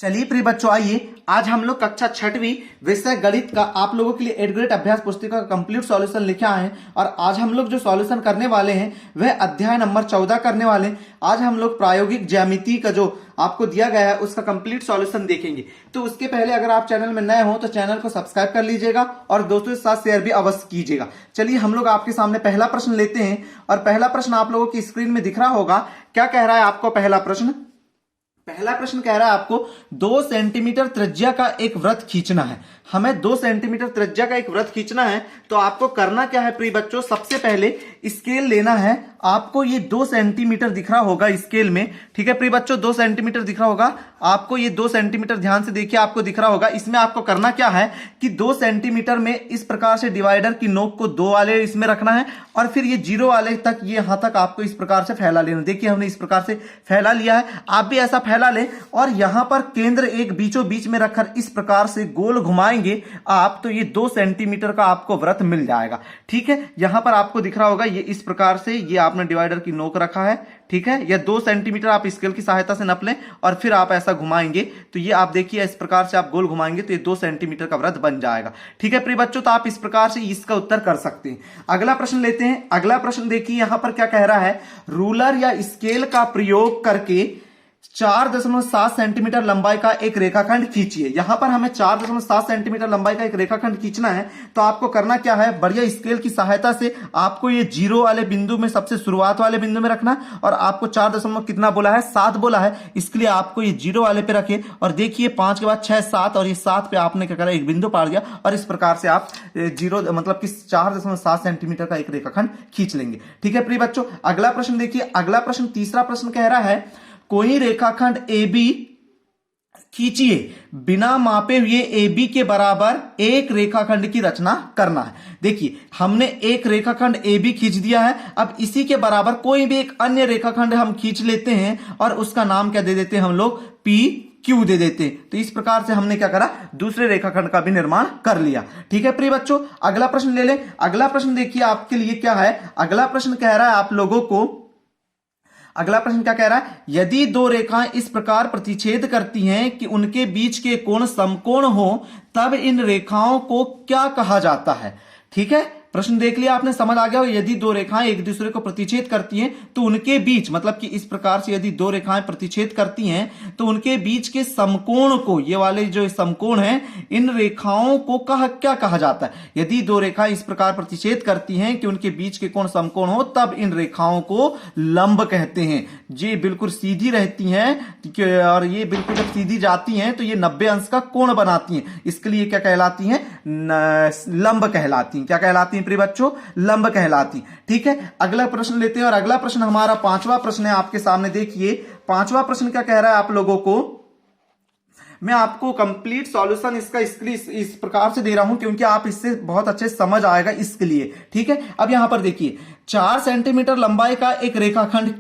चलिए प्रिय बच्चों, आइए आज हम लोग कक्षा छठवीं विषय गणित का आप लोगों के लिए 8th ग्रेड अभ्यास पुस्तिका का कंप्लीट सॉल्यूशन लेके आए हैं। और आज हम लोग जो सॉल्यूशन करने वाले हैं वह अध्याय नंबर 14 करने वाले हैं। आज हम लोग प्रायोगिक ज्यामिति का जो आपको दिया गया है उसका कंप्लीट सॉल्यूशन देखेंगे। तो उसके पहले अगर आप चैनल में नए हो तो चैनल को सब्सक्राइब कर लीजिएगा और दोस्तों के साथ शेयर भी अवश्य कीजिएगा। चलिए हम लोग आपके सामने पहला प्रश्न लेते हैं और पहला प्रश्न आप लोगों की स्क्रीन में दिख रहा होगा। क्या कह रहा है आपको पहला प्रश्न? पहला प्रश्न कह रहा है आपको 2 सेंटीमीटर त्रिज्या का एक वृत्त खींचना है। हमें 2 सेंटीमीटर त्रिज्या का एक वृत्त खींचना है। तो आपको करना क्या है प्रिय बच्चों, सबसे पहले स्केल लेना है। आपको ये 2 सेंटीमीटर दिख रहा होगा स्केल में, ठीक है प्रिय बच्चों, 2 सेंटीमीटर दिख रहा होगा आपको। ये 2 सेंटीमीटर ध्यान से देखिए, आपको दिख रहा होगा। इसमें आपको करना क्या है कि 2 सेंटीमीटर में इस प्रकार से डिवाइडर की नोक को 2 वाले इसमें रखना है और फिर ये 0 वाले तक, ये यहां तक आपको इस प्रकार से फैला लेना। देखिए हमने इस प्रकार से फैला लिया है, आप भी ऐसा फैला लें और यहां पर केंद्र एक बीचों बीच में रखकर इस प्रकार से गोल घुमाएंगे आप, तो ये 2 सेंटीमीटर का आपको वृत्त मिल जाएगा। ठीक है, यहां पर आपको दिख रहा होगा ये इस प्रकार से, ये आपने डिवाइडर की नोक रखा है, ठीक है। यह 2 सेंटीमीटर आप स्केल की सहायता से नाप लें और फिर आप ऐसा घुमाएंगे तो ये आप देखिए इस प्रकार से आप गोल घुमाएंगे तो ये 2 सेंटीमीटर का वृत्त बन जाएगा। ठीक है प्रिय बच्चों, तो आप इस प्रकार से इसका उत्तर कर सकते हैं। अगला प्रश्न लेते हैं। अगला प्रश्न देखिए यहां पर क्या कह रहा है, रूलर या स्केल का प्रयोग करके 4.7 सेंटीमीटर लंबाई का एक रेखाखंड खींचिए। यहां पर हमें 4.7 सेंटीमीटर लंबाई का एक रेखाखंड खींचना है। तो आपको करना क्या है, बढ़िया स्केल की सहायता से आपको ये 0 वाले बिंदु में, सबसे शुरुआत वाले बिंदु में रखना और आपको 4 कितना बोला है, 7 बोला है। इसके लिए आपको ये 0 वाले पे रखे और देखिए 5 के बाद 6, 7 और ये 7 पे आपने क्या करा, एक बिंदु पाड़ दिया और इस प्रकार से आप 0 मतलब कि 4.7 सेंटीमीटर का एक रेखाखंड खींच लेंगे। ठीक है प्रिय बच्चों, अगला प्रश्न देखिए। अगला प्रश्न, तीसरा प्रश्न कह रहा है, कोई रेखाखंड AB खींचिए, बिना मापे हुए AB के बराबर एक रेखाखंड की रचना करना है। देखिए हमने एक रेखाखंड AB खींच दिया है, अब इसी के बराबर कोई भी एक अन्य रेखाखंड हम खींच लेते हैं और उसका नाम क्या दे देते हैं हम लोग, PQ दे देते हैं। तो इस प्रकार से हमने क्या करा, दूसरे रेखाखंड का भी निर्माण कर लिया। ठीक है प्रिय बच्चों, अगला प्रश्न ले लें। अगला प्रश्न देखिए आपके लिए क्या है। अगला प्रश्न कह रहा है आप लोगों को, अगला प्रश्न क्या कह रहा है, यदि 2 रेखाएं इस प्रकार प्रतिच्छेद करती हैं कि उनके बीच के कोण समकोण हो, तब इन रेखाओं को क्या कहा जाता है। ठीक है, प्रश्न देख लिया आपने, समझ आ गया। यदि 2 रेखाएं एक दूसरे को प्रतिच्छेद करती हैं तो उनके बीच, मतलब कि इस प्रकार से यदि 2 रेखाएं प्रतिच्छेद करती हैं तो उनके बीच के समकोण को, ये वाले जो समकोण हैं, इन रेखाओं को क्या कहा जाता है। यदि 2 रेखाएं इस प्रकार प्रतिच्छेद करती हैं कि उनके बीच के कोण समकोण हो, तब इन रेखाओं को लंब कहते हैं। ये बिल्कुल सीधी रहती हैं और ये बिल्कुल जब सीधी जाती हैं तो ये 90 अंश का कोण बनाती हैं। इसके लिए क्या कहलाती हैं, लंब कहलाती हैं। क्या कहलाती हैं प्रिय बच्चों, लंब कहलाती। ठीक है, अगला प्रश्न लेते हैं और अगला प्रश्न हमारा 5वां प्रश्न है आपके सामने। देखिए 5वां प्रश्न क्या कह रहा है आप लोगों को, मैं आपको कंप्लीट सॉल्यूशन इसका इस प्रकार से दे रहा हूं क्योंकि आप इससे बहुत अच्छे समझ आएगा इसके लिए। ठीक है, अब यहां पर देखिए 4 सेंटीमीटर लंबाई का एक रेखाखंड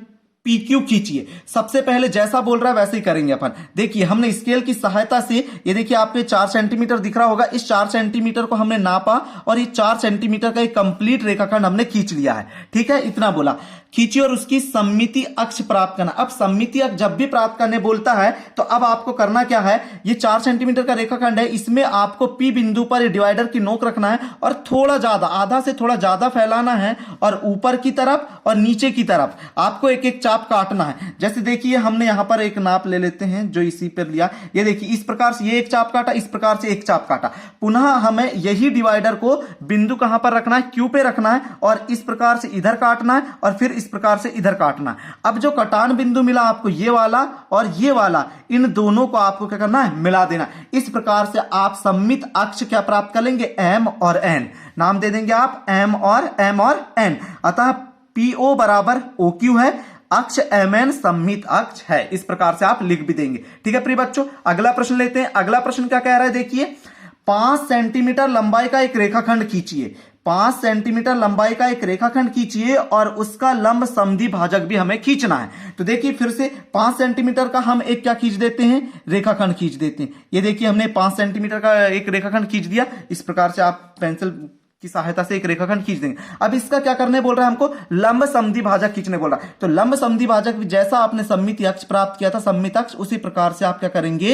PQ खींचिए। सबसे पहले जैसा बोल रहा है वैसे ही करेंगे अपन। देखिए हमने स्केल की सहायता से, ये देखिए आपको 4 सेंटीमीटर दिख रहा होगा, इस 4 सेंटीमीटर को हमने नापा और ये 4 सेंटीमीटर का एक कंप्लीट रेखाखंड हमने खींच लिया है। ठीक है, इतना बोला, खींचिए और उसकी सममिति अक्ष प्राप्त करना। अब सममिति अक्ष जब भी प्राप्त करने बोलता है तो अब आपको करना क्या है, ये 4 सेंटीमीटर का रेखाखंड है, इसमें आपको P बिंदु पर डिवाइडर की नोक रखना है और थोड़ा ज्यादा, आधा से थोड़ा ज्यादा फैलाना है और ऊपर की तरफ और नीचे की तरफ आपको एक एक चाप काटना है। जैसे देखिए हमने यहां पर एक नाप ले लेते हैं जो इसी पर लिया, ये देखिए इस प्रकार से ये एक चाप काटा, इस प्रकार से एक चाप काटा। पुनः हमें यही डिवाइडर को बिंदु कहां पर रखना है, Q पे रखना है और इस प्रकार से इधर काटना है और फिर इस प्रकार से इधर काटना है। अब जो कटान बिंदु मिला आपको, ये वाला और ये वाला, इन दोनों को आपको क्या करना है, मिला देना। इस प्रकार से आप सममित अक्ष क्या प्राप्त कर लेंगे, M और N। नाम दे देंगे आप M और N। अतः PO बराबर OQ है, अक्ष MN सममित अक्ष है। इस प्रकार से आप लिख भी देंगे। ठीक है प्रिय बच्चों, अगला प्रश्न लेते हैं। अगला प्रश्न क्या कह रहा है, देखिए 5 सेंटीमीटर लंबाई का एक रेखाखंड खींचिए। 5 सेंटीमीटर लंबाई का एक रेखाखंड खींचिए और उसका लंब समद्वि भाजक भी हमें खींचना है। तो देखिए फिर से 5 सेंटीमीटर का हम एक क्या खींच देते हैं, रेखाखंड खींच देते हैं। ये देखिए हमने 5 सेंटीमीटर का एक रेखाखंड खींच दिया। इस प्रकार से आप पेंसिल की सहायता से एक रेखाखंड खींच देंगे। अब इसका क्या करने बोल रहा है हमको, लंब समद्वि भाजक खींचने बोल रहा है। तो लंब समद्वि भाजक जैसा आपने सममित अक्ष प्राप्त किया था, सममित अक्ष, उसी प्रकार से आप क्या करेंगे,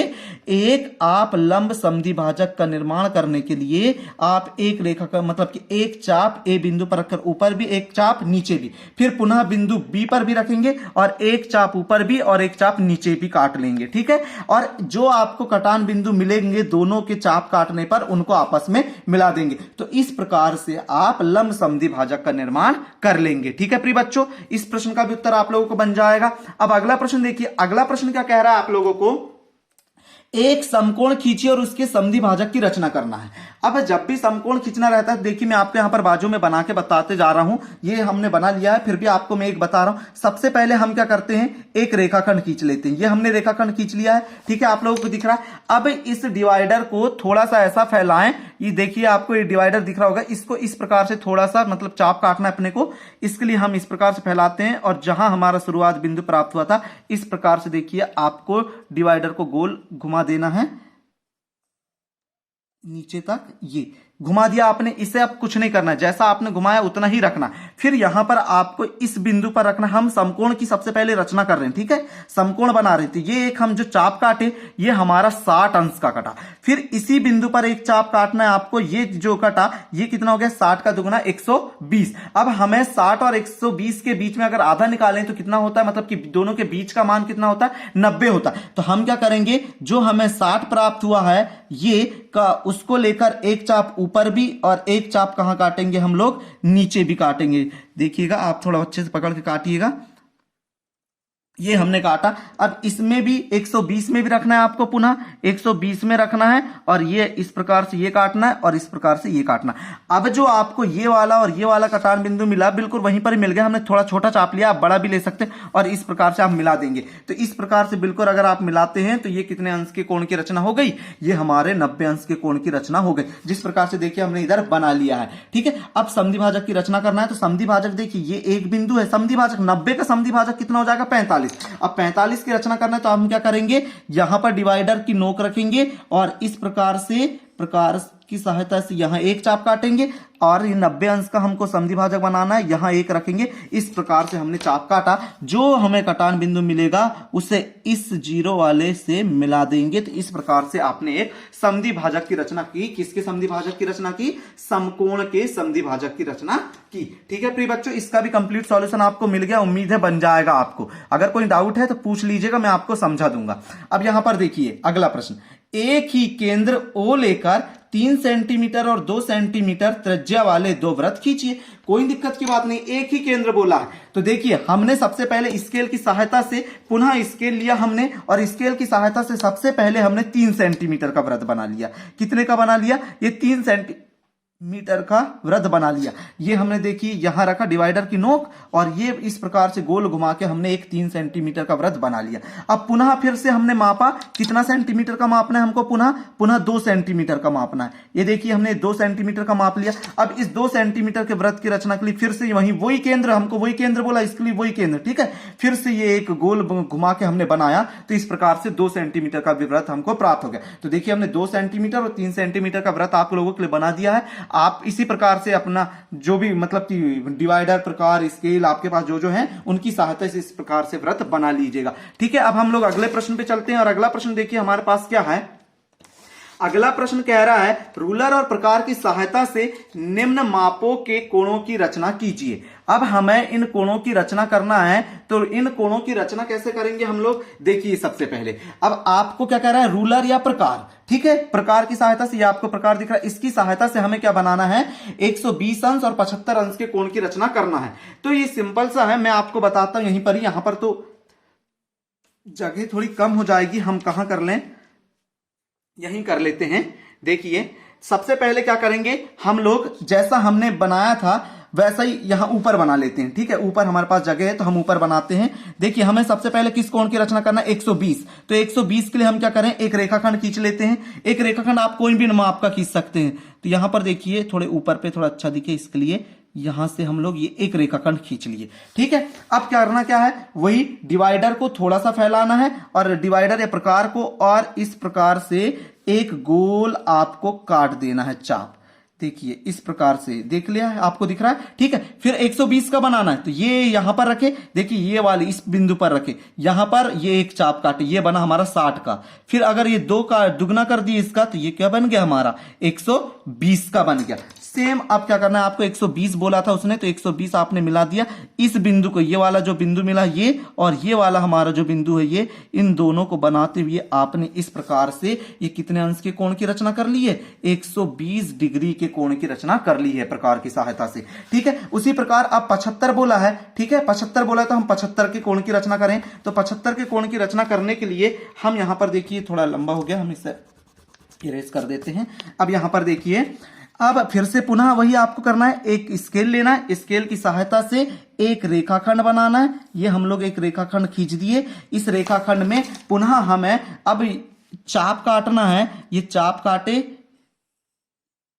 एक आप लंब समद्वि भाजक का निर्माण करने के लिए आप एक रेखा का मतलब कि एक चाप ए बिंदु पर रखकर ऊपर भी, एक चाप नीचे भी, फिर पुनः बिंदु बी पर भी रखेंगे और एक चाप ऊपर भी और एक चाप नीचे भी काट लेंगे। ठीक है, और जो आपको कटान बिंदु मिलेंगे दोनों के चाप काटने पर उनको आपस में मिला देंगे। तो इस प्रकार से आप लंब समद्वि भाजक का निर्माण कर लेंगे। ठीक है प्रिय बच्चों, इस प्रश्न का भी उत्तर आप लोगों को बन जाएगा। अब अगला प्रश्न देखिए, अगला प्रश्न क्या कह रहा है आप लोगों को, एक समकोण खींचिए और उसके समद्वि भाजक की रचना करना है। अब जब भी समकोण खींचना रहता है, देखिए मैं आपको यहां पर बाजू में बना के बताते जा रहा हूं, ये हमने बना लिया है, फिर भी आपको मैं एक बता रहा हूं। सबसे पहले हम क्या करते हैं, एक रेखाखंड खींच लेते हैं। ये हमने रेखाखंड खींच लिया है, ठीक है, आप लोगों को दिख रहा है। अब इस डिवाइडर को थोड़ा सा ऐसा फैलाएं, ये देखिए आपको ये डिवाइडर दिख रहा होगा, इसको इस प्रकार से थोड़ा सा मतलब चाप काटना है अपने को, इसके लिए हम इस प्रकार से फैलाते हैं और जहां हमारा शुरुआत बिंदु प्राप्त हुआ था, इस प्रकार से देखिए आपको डिवाइडर को गोल घुमा देना है नीचे तक, ये घुमा दिया आपने। इसे अब कुछ नहीं करना है, जैसा आपने घुमाया उतना ही रखना। फिर यहां पर आपको इस बिंदु पर रखना। हम समकोण की सबसे पहले रचना कर रहे हैं, ठीक है, समकोण बना रहे थे। ये एक हम जो चाप काटे, ये हमारा 60 अंश का कटा। फिर इसी बिंदु पर एक चाप काटना है आपको, ये जो कटा ये कितना हो गया, 60 का दुगुना 120। अब हमें 60 और 120 के बीच में अगर आधा निकालें तो कितना होता है, मतलब कि दोनों के बीच का मान कितना होता है, 90 होता है। तो हम क्या करेंगे, जो हमें 60 प्राप्त हुआ है ये का, उसको लेकर एक चाप ऊपर भी और एक चाप कहां काटेंगे हम लोग, नीचे भी काटेंगे। देखिएगा आप थोड़ा अच्छे से पकड़ के काटिएगा, ये हमने काटा। अब इसमें भी 120 में भी रखना है आपको, पुनः 120 में रखना है और ये इस प्रकार से ये काटना है और इस प्रकार से ये काटना। अब जो आपको ये वाला और ये वाला कटान बिंदु मिला, बिल्कुल वहीं पर ही मिल गया। हमने थोड़ा छोटा चाप लिया, आप बड़ा भी ले सकते हैं और इस प्रकार से आप मिला देंगे। तो इस प्रकार से बिल्कुल अगर आप मिलाते हैं तो ये कितने अंश के कोण की रचना हो गई, ये हमारे 90 अंश के कोण की रचना हो गई। जिस प्रकार से देखिए हमने इधर बना लिया है। ठीक है, अब समद्वि भाजक की रचना करना है। तो समद्वि भाजक देखिए ये एक बिंदु है, समद्वि भाजक 90 का समद्वि भाजक कितना हो जाएगा, 45। अब 45 की रचना करना है तो हम क्या करेंगे, यहां पर डिवाइडर की नोक रखेंगे और इस प्रकार की सहायता से यहां एक चाप काटेंगे और ये 90 अंश का हमको समद्वि भाजक बनाना है, यहां एक रखेंगे। इस प्रकार से हमने चाप काटा, जो हमें कटान बिंदु मिलेगा उसे इस जीरो वाले से मिला देंगे। तो इस प्रकार से आपने एक समद्वि भाजक की रचना की। किसके समद्वि भाजक की रचना की, समकोण के समद्वि भाजक की रचना की। ठीक है प्रिय बच्चों, इसका भी कंप्लीट सॉल्यूशन आपको मिल गया, उम्मीद है बन जाएगा आपको। अगर कोई डाउट है तो पूछ लीजिएगा, मैं आपको समझा दूंगा। अब यहां पर देखिए अगला प्रश्न, एक ही केंद्र O लेकर 3 सेंटीमीटर और 2 सेंटीमीटर त्रिज्या वाले दो वृत्त खींचिए। कोई दिक्कत की बात नहीं, एक ही केंद्र बोला है। तो देखिए हमने सबसे पहले स्केल की सहायता से पुनः स्केल लिया हमने और स्केल की सहायता से सबसे पहले हमने 3 सेंटीमीटर का वृत्त बना लिया। कितने का बना लिया, ये 3 सेंटीमीटर का वृत्त बना लिया। ये हमने देखिए यहां रखा डिवाइडर की नोक और ये इस प्रकार से गोल घुमा के हमने एक 3 सेंटीमीटर का वृत्त बना लिया। अब पुनः फिर से हमने मापा, कितना सेंटीमीटर का मापना है हमको, पुनः 2 सेंटीमीटर का मापना है। ये देखिए हमने 2 सेंटीमीटर का माप लिया। अब इस 2 सेंटीमीटर के वृत्त की रचना के लिए फिर से वही केंद्र, हमको वही केंद्र बोला, इसके लिए वही केंद्र। ठीक है, फिर से ये एक गोल घुमा के हमने बनाया। तो इस प्रकार से 2 सेंटीमीटर का वृत्त हमको प्राप्त हो गया। तो देखिए हमने 2 सेंटीमीटर और 3 सेंटीमीटर का वृत्त आप लोगों के लिए बना दिया है। आप इसी प्रकार से अपना जो भी मतलब कि डिवाइडर प्रकार स्केल आपके पास जो है उनकी सहायता से इस प्रकार से वृत्त बना लीजिएगा। ठीक है, अब हम लोग अगले प्रश्न पे चलते हैं और अगला प्रश्न देखिए हमारे पास क्या है। अगला प्रश्न कह रहा है, रूलर और प्रकार की सहायता से निम्न मापों के कोणों की रचना कीजिए। अब हमें इन कोणों की रचना करना है, तो इन कोणों की रचना कैसे करेंगे हम लोग, देखिए सबसे पहले अब आपको क्या कह रहा है, रूलर या प्रकार। ठीक है, प्रकार की सहायता से, ये आपको प्रकार दिख रहा है, इसकी सहायता से हमें क्या बनाना है, 120 अंश और 75 अंश के कोण की रचना करना है। तो ये सिंपल सा है, मैं आपको बताता हूं यहीं पर ही। यहां पर तो जगह थोड़ी कम हो जाएगी, हम कहां कर लें, यहीं कर लेते हैं। देखिए सबसे पहले क्या करेंगे हम लोग, जैसा हमने बनाया था वैसा ही यहां ऊपर बना लेते हैं। ठीक है, ऊपर हमारे पास जगह है तो हम ऊपर बनाते हैं। देखिए हमें सबसे पहले किस कोण की रचना करना है, 120। तो 120 के लिए हम क्या करें, एक रेखाखंड खींच लेते हैं। एक रेखाखंड आप कोई भी माप का खींच सकते हैं। तो यहां पर देखिए थोड़े ऊपर पे थोड़ा अच्छा दिखे, इसके लिए यहां से हम लोग ये एक रेखाखंड खींच लिए। ठीक है, अब करना क्या है, वही डिवाइडर को थोड़ा सा फैलाना है और डिवाइडर या प्रकार को, और इस प्रकार से एक गोल आपको काट देना है चाप। देखिए इस प्रकार से देख लिया है, आपको दिख रहा है, ठीक है। फिर 120 का बनाना है तो ये यहां पर रखे, देखिए ये वाली इस बिंदु पर रखे, यहां पर ये एक चाप काटे, ये बना हमारा 60 का। फिर अगर ये 2 का दुगना कर दिए इसका तो ये क्या बन गया हमारा 120 का बन गया। सेम अब क्या करना है आपको, 120 बोला था उसने तो 120 आपने मिला दिया इस बिंदु को, ये वाला जो बिंदु मिला ये और ये वाला हमारा जो बिंदु है ये, इन दोनों को बनाते हुए आपने इस प्रकार से ये कितने अंश के कोण की रचना कर ली है, 120 डिग्री के कोण की रचना कर ली है प्रकार की सहायता से, ठीक है। उसी प्रकार अब 75 बोला है, ठीक है, 75 बोला तो हम 75 के कोण की रचना करें। तो 75 के कोण की रचना करने के लिए हम यहां पर देखिए थोड़ा लंबा हो गया, हम इसे इरेज कर देते हैं। अब यहां पर देखिए, अब फिर से पुनः वही आपको करना है, एक स्केल लेना है, स्केल की सहायता से एक रेखाखंड बनाना है। ये हम लोग एक रेखाखंड खींच दिए, इस रेखाखंड में पुनः हमें अब चाप काटना है। ये चाप काटे,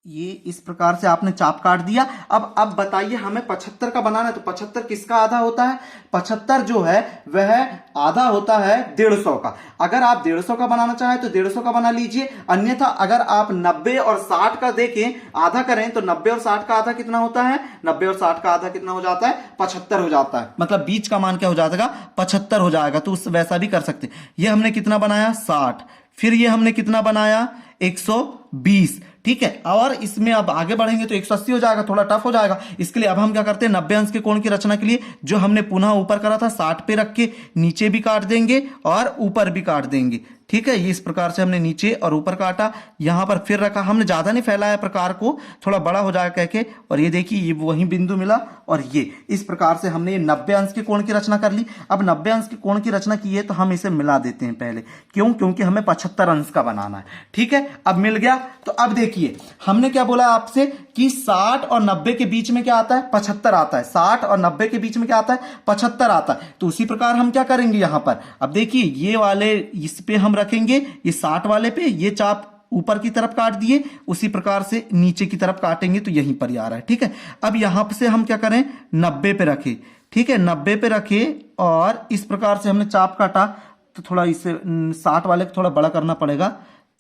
ये इस प्रकार से आपने चाप काट दिया। अब बताइए हमें 75 का बनाना है तो 75 किसका आधा होता है, 75 जो है वह आधा होता है 150 का। अगर आप 150 का बनाना चाहें तो 150 का बना लीजिए, अन्यथा अगर आप 90 और 60 का देखें आधा करें तो 90 और 60 का आधा कितना होता है, 90 और 60 का आधा कितना हो जाता है, 75 हो जाता है। मतलब बीच का मान क्या हो जाएगा, 75 हो जाएगा। तो उस वैसा भी कर सकते। ये हमने कितना बनाया 60, फिर ये हमने कितना बनाया 120, ठीक है। और इसमें अब आगे बढ़ेंगे तो 180 हो जाएगा, थोड़ा टफ हो जाएगा। इसके लिए अब हम क्या करते हैं, 90 अंश के कोण की रचना के लिए जो हमने पुनः ऊपर करा था 60 पे रख के नीचे भी काट देंगे और ऊपर भी काट देंगे, ठीक है। ये इस प्रकार से हमने नीचे और ऊपर काटा, यहां पर फिर रखा, हमने ज्यादा नहीं फैलाया प्रकार को, थोड़ा बड़ा हो जाएगा कह के। और ये देखिए ये वही बिंदु मिला और ये इस प्रकार से हमने ये 90 अंश के कोण की रचना कर ली। अब 90 अंश के कोण की रचना की है तो हम इसे मिला देते हैं पहले, क्यों, क्योंकि हमें 75 अंश का बनाना है, ठीक है। अब मिल गया। तो अब देखिए हमने क्या बोला आपसे कि 60 और 90 के बीच में क्या आता है, 75 आता है। 60 और 90 के बीच में क्या आता है, 75 आता है। तो उसी प्रकार हम क्या करेंगे यहां पर, अब देखिए ये वाले इस पे हम रखेंगे, ये 60 वाले पे ये चाप ऊपर की तरफ काट दिए, उसी प्रकार से नीचे की तरफ काटेंगे तो यहीं पर ही आ रहा है, ठीक है। अब यहां से हम क्या करें, 90 पे रखें, ठीक है, 90 पे रखे और इस प्रकार से हमने चाप काटा। तो थोड़ा इसे 60 वाले को थोड़ा बड़ा करना पड़ेगा,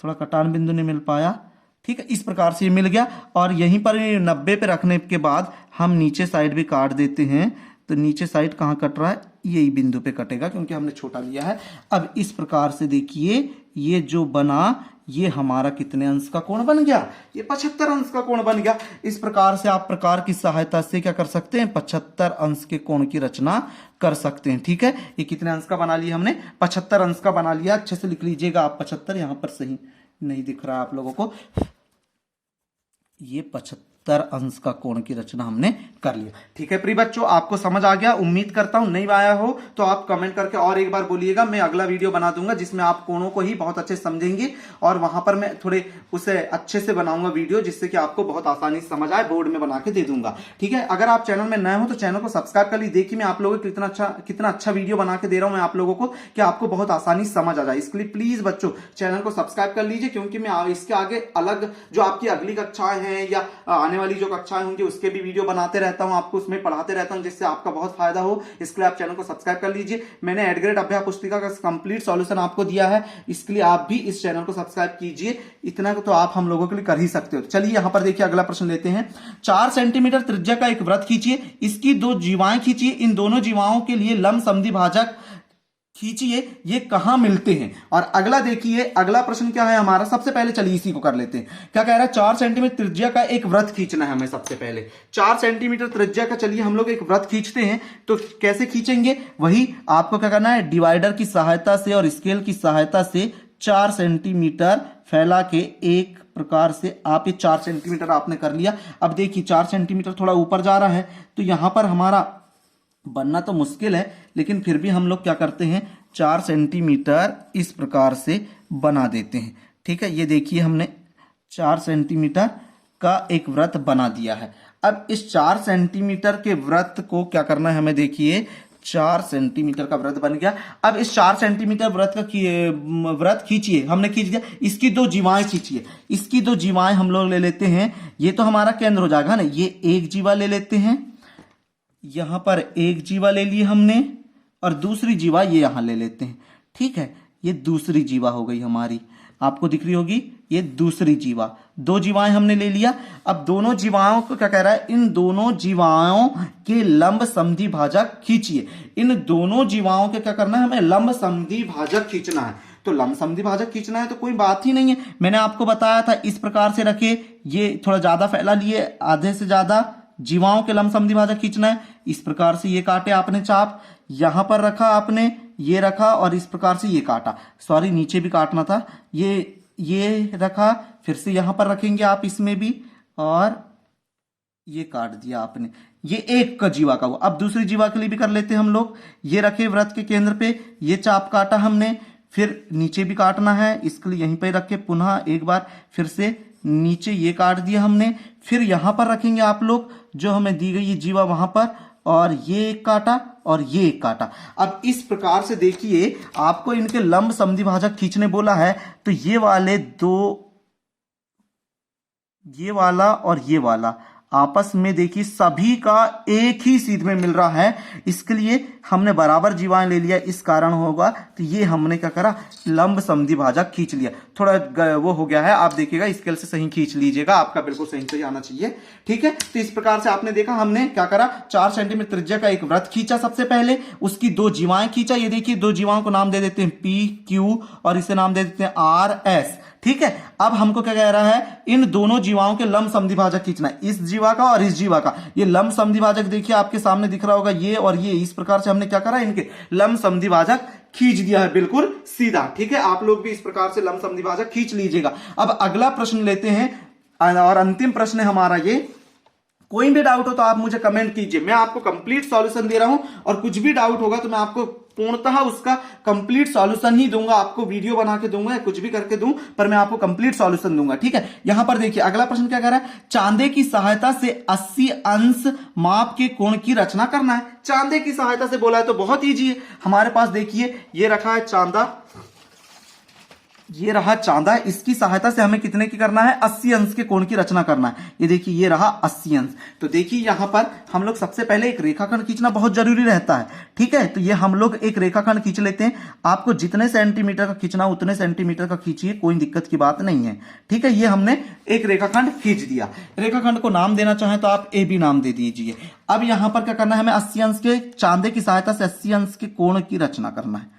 थोड़ा कटान बिंदु नहीं मिल पाया, ठीक है। इस प्रकार से ये मिल गया और यहीं पर 90 पे रखने के बाद हम नीचे साइड भी काट देते हैं। तो नीचे साइड कहाँ कट रहा है, यही बिंदु पे कटेगा क्योंकि हमने छोटा लिया है। अब इस प्रकार से देखिए ये जो बना ये हमारा कितने अंश का कोण बन गया, ये 75 अंश का कोण बन गया। इस प्रकार से आप प्रकार की सहायता से क्या कर सकते हैं, 75 अंश के कोण की रचना कर सकते हैं, ठीक है। ये कितने अंश का बना लिया हमने, 75 अंश का बना लिया। अच्छे से लिख लीजिएगा आप 75, यहां पर सही नहीं दिख रहा है आप लोगों को, ये 75 अंश का कोण की रचना हमने कर लिया, ठीक है। प्रिय बच्चों आपको समझ आ गया, उम्मीद करता हूं। नहीं आया हो तो आप कमेंट करके और एक बार बोलिएगा, मैं अगला वीडियो बना दूंगा जिसमें आप कोणों को ही बहुत अच्छे समझेंगे और वहां पर मैं थोड़े उसे अच्छे से बनाऊंगा वीडियो, जिससे कि आपको बहुत आसानी से समझ आए, बोर्ड में बना के दे दूंगा, ठीक है। अगर आप चैनल में नए हो तो चैनल को सब्सक्राइब कर लीजिए। देखिए मैं आप लोगों को कितना अच्छा वीडियो बना के दे रहा हूं मैं आप लोगों को, कि आपको बहुत आसानी से समझ आ जाए। इसके लिए प्लीज बच्चों चैनल को सब्सक्राइब कर लीजिए, क्योंकि मैं इसके आगे अलग जो आपकी अगली कक्षाएं हैं या आने वाली जो कक्षाएं होंगी उसके भी वीडियो बनाते रहता हूं, आपको उसमें पढ़ाते रहता हूं, जिससे आपका बहुत फायदा हो। इसके लिए आप चैनल को सब्सक्राइब कर लीजिए। मैंने एड ग्रेड अभ्यास पुस्तिका का कंप्लीट सॉल्यूशन आपको दिया है, इसके लिए आप भी इस चैनल को सब्सक्राइब कीजिए। इतना तो आप हम लोगों के लिए कर ही सकते हो। चलिए यहां पर देखिए अगला प्रश्न लेते हैं। 4 सेंटीमीटर त्रिज्या का एक वृत्त खींचिए, इसकी 2 जीवाएं खींचिए, इन दोनों जीवाओं के लिए लंब समद्वि भाजक खींचिए, ये कहां मिलते हैं। और अगला देखिए अगला प्रश्न क्या है हमारा, सबसे पहले चलिए इसी को कर लेते हैं। क्या कह रहा है, 4 सेंटीमीटर त्रिज्या का एक वृत्त खींचना है हमें। सबसे पहले 4 सेंटीमीटर त्रिज्या का चलिए हम लोग एक वृत्त खींचते हैं। तो कैसे खींचेंगे, वही आपको क्या करना है, डिवाइडर की सहायता से और स्केल की सहायता से 4 सेंटीमीटर फैला के एक प्रकार से आप ये 4 सेंटीमीटर आपने कर लिया। अब देखिए 4 सेंटीमीटर थोड़ा ऊपर जा रहा है तो यहां पर हमारा बनना तो मुश्किल है, लेकिन फिर भी हम लोग क्या करते हैं, 4 सेंटीमीटर इस प्रकार से बना देते हैं, ठीक है। ये देखिए हमने 4 सेंटीमीटर का एक वृत्त बना दिया है। अब इस 4 सेंटीमीटर के वृत्त को क्या करना है हमें, देखिए 4 सेंटीमीटर का वृत्त बन गया। अब इस 4 सेंटीमीटर वृत्त खींचिए, हमने खींच दिया। इसकी 2 जीवाएं खींचिए, इसकी 2 जीवाएं हम लोग ले लेते हैं। ये तो हमारा केंद्र हो जाएगा ना, ये एक जीवा ले लेते हैं, यहां पर एक जीवा ले ली हमने और दूसरी जीवा ये यहां ले लेते हैं, ठीक है। ये दूसरी जीवा हो गई हमारी, आपको दिख रही होगी ये दूसरी जीवा। दो जीवाएं हमने ले लिया। अब दोनों जीवाओं को क्या कह रहा है, इन दोनों जीवाओं के लंब समद्वि भाजक खींचिए। इन दोनों जीवाओं के क्या करना है, हमें लंब समद्वि भाजक खींचना है। तो लंब समद्वि भाजक खींचना है तो कोई बात ही नहीं है, मैंने आपको बताया था इस प्रकार से रखे, ये थोड़ा ज्यादा फैला लिए, आधे से ज्यादा जीवाओं के लंब समद्वि भाजक खींचना है। इस प्रकार से ये काटे आपने चाप, यहां पर रखा आपने, ये रखा और इस प्रकार से ये काटा, सॉरी नीचे भी काटना था, ये रखा, फिर से यहां पर रखेंगे आप इसमें भी, और ये काट दिया आपने। ये एक का जीवा का हुआ। अब दूसरी जीवा के लिए भी कर लेते हैं हम लोग। ये रखे वृत्त के केंद्र पे, ये चाप काटा हमने, फिर नीचे भी काटना है, इसके लिए यहीं पे रख के पुनः एक बार फिर से नीचे ये काट दिया हमने। फिर यहां पर रखेंगे आप लोग जो हमें दी गई ये जीवा वहां पर, और ये एक काटा और ये एक काटा। अब इस प्रकार से देखिए, आपको इनके लंब समद्वि भाजक खींचने बोला है, तो ये वाले दो, ये वाला और ये वाला आपस में देखिए सभी का एक ही सीध में मिल रहा है, इसके लिए हमने बराबर जीवाएं ले लिया, इस कारण होगा। तो ये हमने क्या करा, लंब समद्वि भाजक खींच लिया। थोड़ा वो हो गया है, आप देखिएगा स्केल से सही खींच लीजिएगा, आपका बिल्कुल सही आना चाहिए, ठीक है। तो इस प्रकार से आपने देखा हमने क्या करा, 4 सेंटीमीटर त्रिज्या का एक वृत्त खींचा सबसे पहले, उसकी दो जीवाएं खींचा। ये देखिए दो जीवाओं को नाम दे देते हैं पी क्यू और इसे नाम दे देते हैं आर एस, ठीक है। अब हमको क्या कह रहा है, इन दोनों जीवाओं के लंब समद्वि भाजक खींचना है, इस जीवा का और इस जीवा का। ये लंब समद्वि भाजक देखिए आपके सामने दिख रहा होगा, ये और ये, इस प्रकार से हमने क्या करा, इनके लंब समद्वि भाजक खींच दिया है बिल्कुल सीधा, ठीक है। आप लोग भी इस प्रकार से लंब समद्वि भाजक खींच लीजिएगा। अब अगला प्रश्न लेते हैं और अंतिम प्रश्न है हमारा ये। कोई भी डाउट हो तो आप मुझे कमेंट कीजिए, मैं आपको कंप्लीट सॉल्यूशन दे रहा हूं, और कुछ भी डाउट होगा तो मैं आपको पूर्णतः उसका कंप्लीट सॉल्यूशन ही दूंगा, आपको वीडियो बना के दूंगा या कुछ भी करके दूं, पर मैं आपको कंप्लीट सॉल्यूशन दूंगा, ठीक है। यहां पर देखिए अगला प्रश्न क्या कह रहा है, चांदे की सहायता से 80 अंश माप के कोण की रचना करना है। चांदे की सहायता से बोला है तो बहुत ईजी है। हमारे पास देखिए ये रखा है चांदा, ये रहा चांदा, इसकी सहायता से हमें कितने की करना है, 80 अंश के कोण की रचना करना है। ये देखिए ये रहा 80 अंश। तो देखिए यहां पर हम लोग सबसे पहले एक रेखाखंड खींचना बहुत जरूरी रहता है, ठीक है। तो ये हम लोग एक रेखाखंड खींच लेते हैं। आपको जितने सेंटीमीटर का खींचना उतने सेंटीमीटर का खींचिए, कोई दिक्कत की बात नहीं है, ठीक है। ये हमने एक रेखाखंड खींच दिया। रेखाखंड को नाम देना चाहें तो आप ए बी नाम दे दीजिए। अब यहां पर क्या करना है, हमें 80 अंश के, चांदे की सहायता से 80 अंश के कोण की रचना करना है।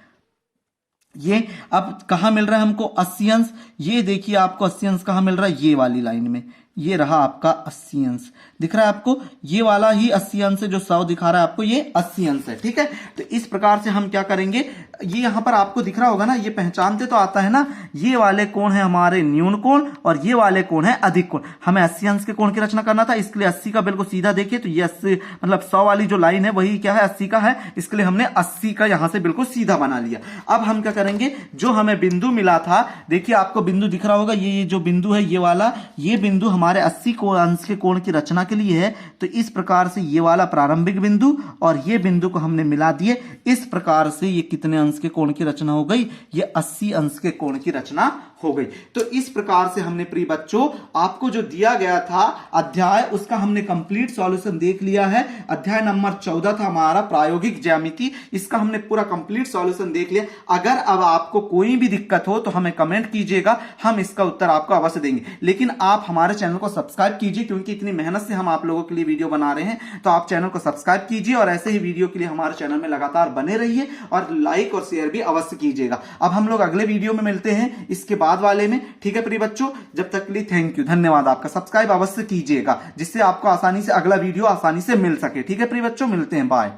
ये अब कहां मिल रहा है हमको 80 अंश, ये देखिए आपको 80 अंश कहां मिल रहा है, ये वाली लाइन में, ये रहा आपका 80 अंश दिख रहा है आपको, ये वाला ही 80 अंश है, जो 100 दिखा रहा है आपको ये 80 अंश है, ठीक है। तो इस प्रकार से हम क्या करेंगे, ये यहां पर आपको दिख रहा होगा ना, ये पहचानते तो आता है ना, ये वाले कोण है हमारे न्यून कोण और ये वाले कोण है अधिक कोण। हमें 80 अंश के कोण की रचना करना था, इसके लिए 80 का बिल्कुल सीधा देखिए तो ये 80 मतलब 100 वाली जो लाइन है वही क्या है 80 का है, इसके लिए हमने 80 का यहां से बिल्कुल सीधा बना लिया। अब हम क्या करेंगे, जो हमें बिंदु मिला था, देखिए आपको बिंदु दिख रहा होगा, ये जो बिंदु है ये वाला, ये बिंदु हमारे 80 अंश के कोण की रचना के लिए है। तो इस प्रकार से ये वाला प्रारंभिक बिंदु और ये बिंदु को हमने मिला दिए, इस प्रकार से ये कितने अंश के कोण की रचना हो गई, ये 80 अंश के कोण की रचना हो गई। तो इस प्रकार से हमने प्रिय बच्चों आपको जो दिया गया था अध्याय, उसका हमने कंप्लीट सॉल्यूशन देख लिया है। अध्याय नंबर 14 था हमारा प्रायोगिक ज्यामिति, इसका हमने पूरा कंप्लीट सॉल्यूशन देख लिया। अगर अब आपको कोई भी दिक्कत हो तो हमें कमेंट कीजिएगा, हम इसका उत्तर आपको अवश्य देंगे। लेकिन आप हमारे चैनल को सब्सक्राइब कीजिए, क्योंकि इतनी मेहनत से हम आप लोगों के लिए वीडियो बना रहे हैं, तो आप चैनल को सब्सक्राइब कीजिए और ऐसे ही वीडियो के लिए हमारे चैनल में लगातार बने रहिए और लाइक और शेयर भी अवश्य कीजिएगा। अब हम लोग अगले वीडियो में मिलते हैं इसके बाद वाले में, ठीक है प्रिय बच्चों। जब तक के लिए थैंक यू, धन्यवाद आपका। सब्सक्राइब अवश्य कीजिएगा जिससे आपको आसानी से अगला वीडियो आसानी से मिल सके, ठीक है प्रिय बच्चों, मिलते हैं, बाय।